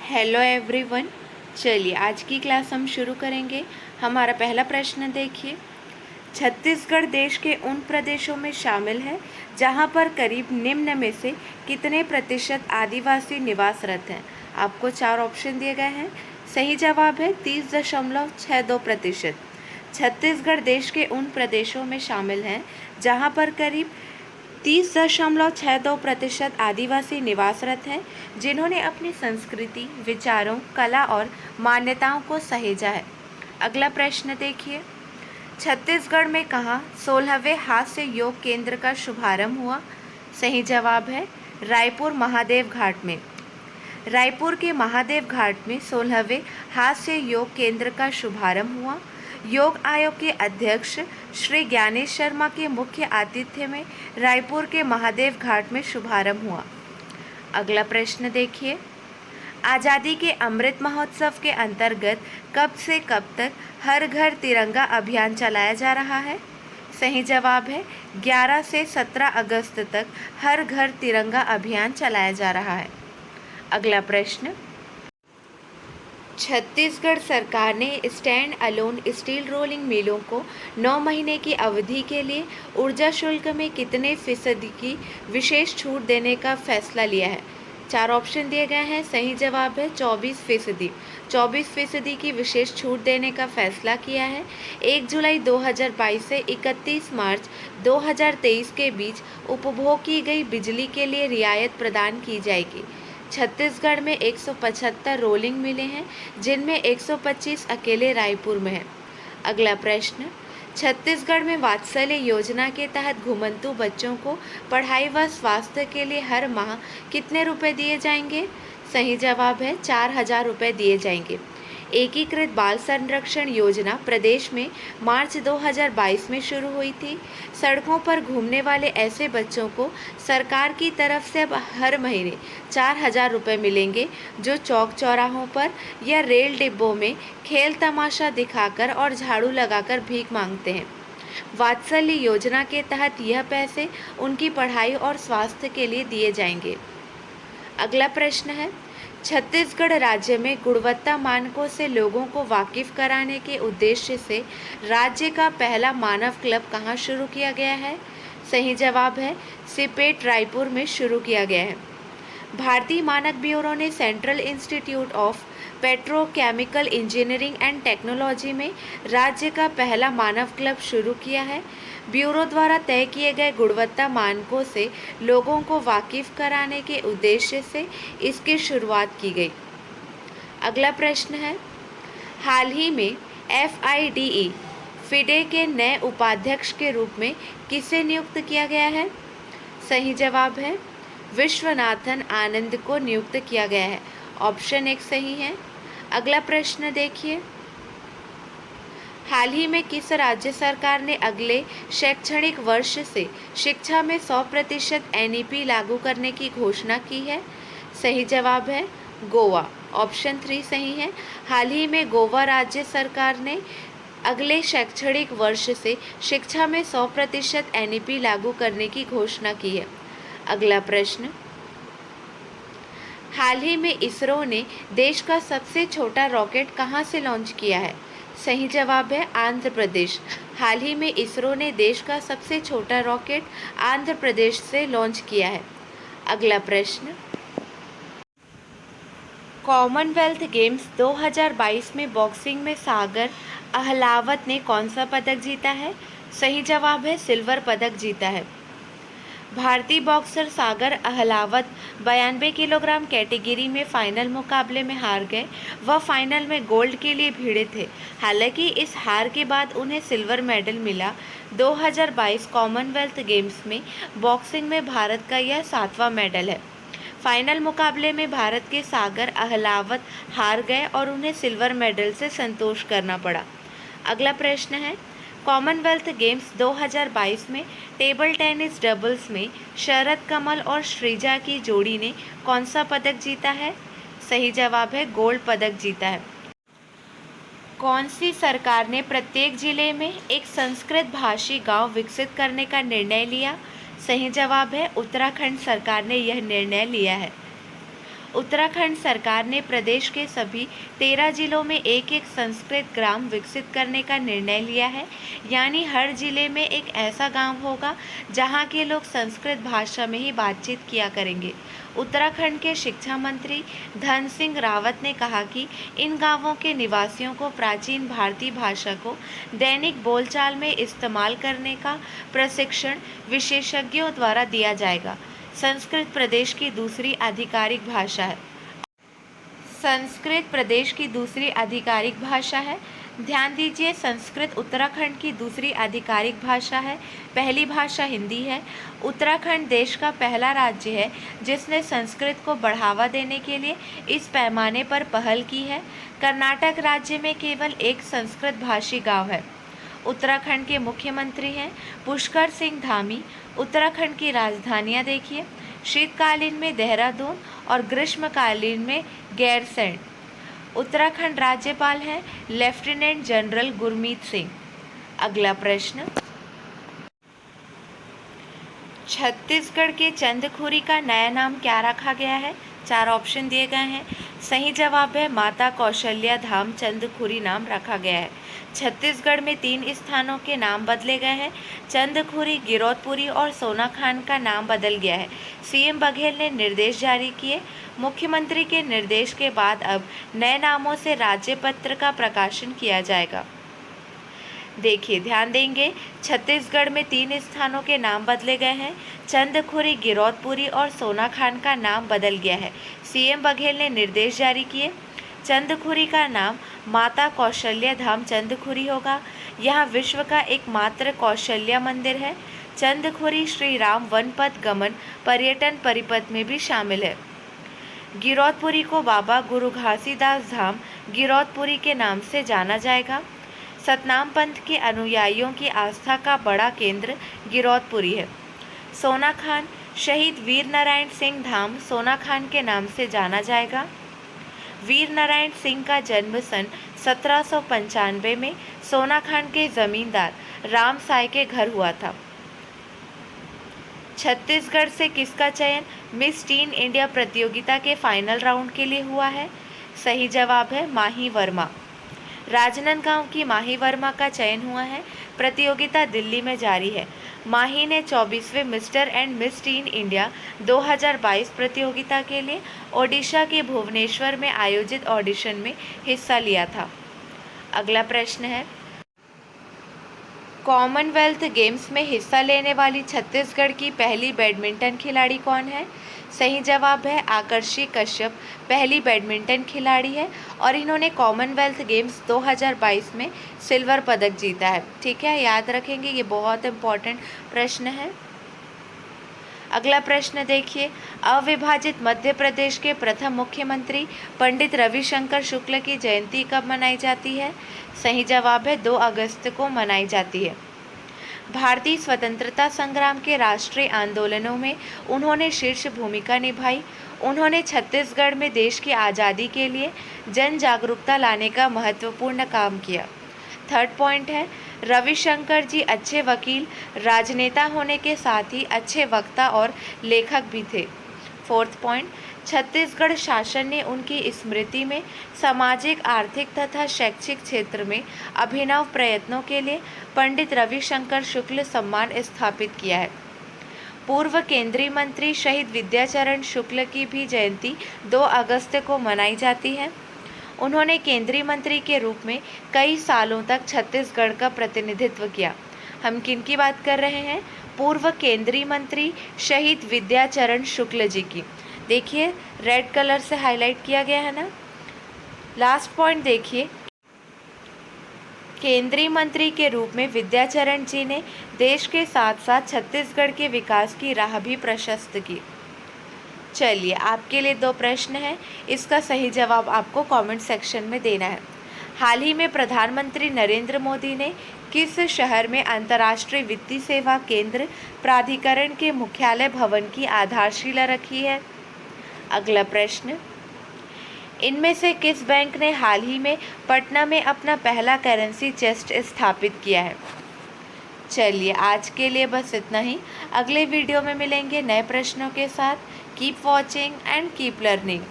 Hello everyone. चलिए आज की क्लास हम शुरू करेंगे। हमारा पहला प्रश्न देखिए। छत्तीसगढ़ देश के उन प्रदेशों में शामिल है जहां पर करीब निम्न में से कितने प्रतिशत आदिवासी निवासरत हैं। आपको चार ऑप्शन दिए गए हैं। सही जवाब है 30.62%। छत्तीसगढ़ देश के उन प्रदेशों में शामिल हैं जहां पर करीब 30.62% आदिवासी निवासरत हैं जिन्होंने अपनी संस्कृति, विचारों, कला और मान्यताओं को सहेजा है। अगला प्रश्न देखिए। छत्तीसगढ़ में कहाँ 16वें हास्य योग केंद्र का शुभारंभ हुआ। सही जवाब है रायपुर महादेव घाट में। रायपुर के महादेव घाट में 16वें हास्य योग केंद्र का शुभारंभ हुआ। योग आयोग के अध्यक्ष श्री ज्ञानेश शर्मा के मुख्य आतिथ्य में रायपुर के महादेव घाट में शुभारंभ हुआ। अगला प्रश्न देखिए। आज़ादी के अमृत महोत्सव के अंतर्गत कब से कब तक हर घर तिरंगा अभियान चलाया जा रहा है। सही जवाब है 11 से 17 अगस्त तक हर घर तिरंगा अभियान चलाया जा रहा है। अगला प्रश्न। छत्तीसगढ़ सरकार ने स्टैंड अलोन स्टील रोलिंग मिलों को 9 महीने की अवधि के लिए ऊर्जा शुल्क में कितने फीसदी की विशेष छूट देने का फैसला लिया है। चार ऑप्शन दिए गए हैं। सही जवाब है 24%। 24% की विशेष छूट देने का फैसला किया है। 1 जुलाई 2022 से 31 मार्च 2023 के बीच उपभोग की गई बिजली के लिए रियायत प्रदान की जाएगी। छत्तीसगढ़ में 175 रोलिंग मिले हैं जिनमें 125 अकेले रायपुर में हैं। अगला प्रश्न। छत्तीसगढ़ में वात्सल्य योजना के तहत घुमंतू बच्चों को पढ़ाई व स्वास्थ्य के लिए हर माह कितने रुपए दिए जाएंगे। सही जवाब है 4,000 रुपये दिए जाएंगे। एकीकृत बाल संरक्षण योजना प्रदेश में मार्च 2022 में शुरू हुई थी। सड़कों पर घूमने वाले ऐसे बच्चों को सरकार की तरफ से अब हर महीने 4,000 रुपये मिलेंगे जो चौक चौराहों पर या रेल डिब्बों में खेल तमाशा दिखाकर और झाड़ू लगाकर भीख मांगते हैं। वात्सल्य योजना के तहत यह पैसे उनकी पढ़ाई और स्वास्थ्य के लिए दिए जाएंगे। अगला प्रश्न है। छत्तीसगढ़ राज्य में गुणवत्ता मानकों से लोगों को वाकिफ कराने के उद्देश्य से राज्य का पहला मानव क्लब कहाँ शुरू किया गया है। सही जवाब है सिपेट रायपुर में शुरू किया गया है। भारतीय मानक ब्यूरो ने central institute of petrochemical engineering and technology में राज्य का पहला मानव क्लब शुरू किया है। ब्यूरो द्वारा तय किए गए गुणवत्ता मानकों से लोगों को वाकिफ कराने के उद्देश्य से इसकी शुरुआत की गई। अगला प्रश्न है। हाल ही में FIDE फिडे के नए उपाध्यक्ष के रूप में किसे नियुक्त किया गया है। सही जवाब है विश्वनाथन आनंद को नियुक्त किया गया है। ऑप्शन 1 सही है। अगला प्रश्न देखिए। हाल ही में किस राज्य सरकार ने अगले शैक्षणिक वर्ष से शिक्षा में 100% NEP लागू करने की घोषणा की है। सही जवाब है गोवा। ऑप्शन 3 सही है। हाल ही में गोवा राज्य सरकार ने अगले शैक्षणिक वर्ष से शिक्षा में 100% NEP लागू करने की घोषणा की है। अगला प्रश्न। हाल ही में इसरो ने देश का सबसे छोटा रॉकेट कहां से लॉन्च किया है। सही जवाब है आंध्र प्रदेश। हाल ही में इसरो ने देश का सबसे छोटा रॉकेट आंध्र प्रदेश से लॉन्च किया है। अगला प्रश्न। कॉमनवेल्थ गेम्स 2022 में बॉक्सिंग में सागर अहलावत ने कौन सा पदक जीता है। सही जवाब है सिल्वर पदक जीता है। भारतीय बॉक्सर सागर अहलावत 92 किलोग्राम कैटेगरी में फाइनल मुकाबले में हार गए। वह फाइनल में गोल्ड के लिए भिड़े थे। हालांकि इस हार के बाद उन्हें सिल्वर मेडल मिला। 2022 कॉमनवेल्थ गेम्स में बॉक्सिंग में भारत का यह 7वां मेडल है। फाइनल मुकाबले में भारत के सागर अहलावत हार गए और उन्हें सिल्वर मेडल से संतोष करना पड़ा। अगला प्रश्न है। कॉमनवेल्थ गेम्स 2022 में टेबल टेनिस डबल्स में शरद कमल और श्रीजा की जोड़ी ने कौन सा पदक जीता है। सही जवाब है गोल्ड पदक जीता है। कौन सी सरकार ने प्रत्येक जिले में एक संस्कृत भाषी गांव विकसित करने का निर्णय लिया। सही जवाब है उत्तराखंड सरकार ने यह निर्णय लिया है। उत्तराखंड सरकार ने प्रदेश के सभी 13 जिलों में एक एक संस्कृत ग्राम विकसित करने का निर्णय लिया है। यानी हर जिले में एक ऐसा गांव होगा जहां के लोग संस्कृत भाषा में ही बातचीत किया करेंगे। उत्तराखंड के शिक्षा मंत्री धन सिंह रावत ने कहा कि इन गांवों के निवासियों को प्राचीन भारतीय भाषा को दैनिक बोलचाल में इस्तेमाल करने का प्रशिक्षण विशेषज्ञों द्वारा दिया जाएगा। संस्कृत प्रदेश की दूसरी आधिकारिक भाषा है। संस्कृत प्रदेश की दूसरी आधिकारिक भाषा है। ध्यान दीजिए, संस्कृत उत्तराखंड की दूसरी आधिकारिक भाषा है। पहली भाषा हिंदी है। उत्तराखंड देश का पहला राज्य है जिसने संस्कृत को बढ़ावा देने के लिए इस पैमाने पर पहल की है। कर्नाटक राज्य में केवल एक संस्कृत भाषी गांव है। उत्तराखंड के मुख्यमंत्री हैं पुष्कर सिंह धामी। उत्तराखंड की राजधानियां देखिए, शीतकालीन में देहरादून और ग्रीष्मकालीन में गैरसैंण। उत्तराखंड राज्यपाल हैं लेफ्टिनेंट जनरल गुरमीत सिंह। अगला प्रश्न, छत्तीसगढ़ के चंदखुरी का नया नाम क्या रखा गया है? 4 ऑप्शन दिए गए हैं। सही जवाब है माता कौशल्या धाम चंदखुरी नाम रखा गया है। छत्तीसगढ़ में 3 स्थानों के नाम बदले गए हैं। चंदखुरी, गिरौदपुरी और सोनाखान का नाम बदल गया है। सीएम बघेल ने निर्देश जारी किए। मुख्यमंत्री के निर्देश के बाद अब नए नामों से राज्य पत्र का प्रकाशन किया जाएगा। देखिए, ध्यान देंगे, छत्तीसगढ़ में 3 स्थानों के नाम बदले गए हैं। चंदखुरी, गिरौदपुरी और सोनाखान का नाम बदल गया है। सीएम बघेल ने निर्देश जारी किए। चंदखुरी का नाम माता कौशल्या धाम चंदखुरी होगा। यहाँ विश्व का एकमात्र कौशल्या मंदिर है। चंदखुरी श्री राम वनपथ गमन पर्यटन परिपथ में भी शामिल है। गिरौदपुरी को बाबा गुरु घासीदास धाम गिरौदपुरी के नाम से जाना जाएगा। सतनाम पंथ के अनुयायियों की आस्था का बड़ा केंद्र गिरौदपुरी है। सोनाखान शहीद वीर नारायण सिंह धाम सोनाखान के नाम से जाना जाएगा। वीर नारायण सिंह का जन्म सन 1795 में सोनाखान के जमींदार राम साय के घर हुआ था। छत्तीसगढ़ से किसका चयन मिस टीन इंडिया प्रतियोगिता के फाइनल राउंड के लिए हुआ है? सही जवाब है माही वर्मा। राजनांदगांव की माही वर्मा का चयन हुआ है। प्रतियोगिता दिल्ली में जारी है। माही ने 24वें mister and miss teen India 2022 प्रतियोगिता के लिए ओडिशा के भुवनेश्वर में आयोजित ऑडिशन में हिस्सा लिया था। अगला प्रश्न है, कॉमनवेल्थ गेम्स में हिस्सा लेने वाली छत्तीसगढ़ की पहली बैडमिंटन खिलाड़ी कौन है? सही जवाब है आकर्षी कश्यप पहली बैडमिंटन खिलाड़ी है और इन्होंने कॉमनवेल्थ गेम्स 2022 में सिल्वर पदक जीता है। ठीक है, याद रखेंगे, ये बहुत इम्पोर्टेंट प्रश्न है। अगला प्रश्न देखिए, अविभाजित मध्य प्रदेश के प्रथम मुख्यमंत्री पंडित रविशंकर शुक्ल की जयंती कब मनाई जाती है? सही जवाब है 2 अगस्त को मनाई जाती है। भारतीय स्वतंत्रता संग्राम के राष्ट्रीय आंदोलनों में उन्होंने शीर्ष भूमिका निभाई। उन्होंने छत्तीसगढ़ में देश की आज़ादी के लिए जन जागरूकता लाने का महत्वपूर्ण काम किया। 3rd पॉइंट है, रविशंकर जी अच्छे वकील, राजनेता होने के साथ ही अच्छे वक्ता और लेखक भी थे। 4th पॉइंट, छत्तीसगढ़ शासन ने उनकी स्मृति में सामाजिक, आर्थिक तथा शैक्षिक क्षेत्र में अभिनव प्रयत्नों के लिए पंडित रविशंकर शुक्ल सम्मान स्थापित किया है। पूर्व केंद्रीय मंत्री शहीद विद्याचरण शुक्ल की भी जयंती 2 अगस्त को मनाई जाती है। उन्होंने केंद्रीय मंत्री के रूप में कई सालों तक छत्तीसगढ़ का प्रतिनिधित्व किया। हम किन की बात कर रहे हैं? पूर्व केंद्रीय मंत्री शहीद विद्याचरण शुक्ल जी की। देखिए, रेड कलर से हाईलाइट किया गया है ना। लास्ट पॉइंट देखिए, केंद्रीय मंत्री के रूप में विद्याचरण जी ने देश के साथ साथ छत्तीसगढ़ के विकास की राह भी प्रशस्त की। चलिए, आपके लिए 2 प्रश्न हैं, इसका सही जवाब आपको कमेंट सेक्शन में देना है। हाल ही में प्रधानमंत्री नरेंद्र मोदी ने किस शहर में अंतर्राष्ट्रीय वित्तीय सेवा केंद्र प्राधिकरण के मुख्यालय भवन की आधारशिला रखी है? अगला प्रश्न, इनमें से किस बैंक ने हाल ही में पटना में अपना पहला करेंसी चेस्ट स्थापित किया है? चलिए, आज के लिए बस इतना ही। अगले वीडियो में मिलेंगे नए प्रश्नों के साथ। Keep watching and keep learning.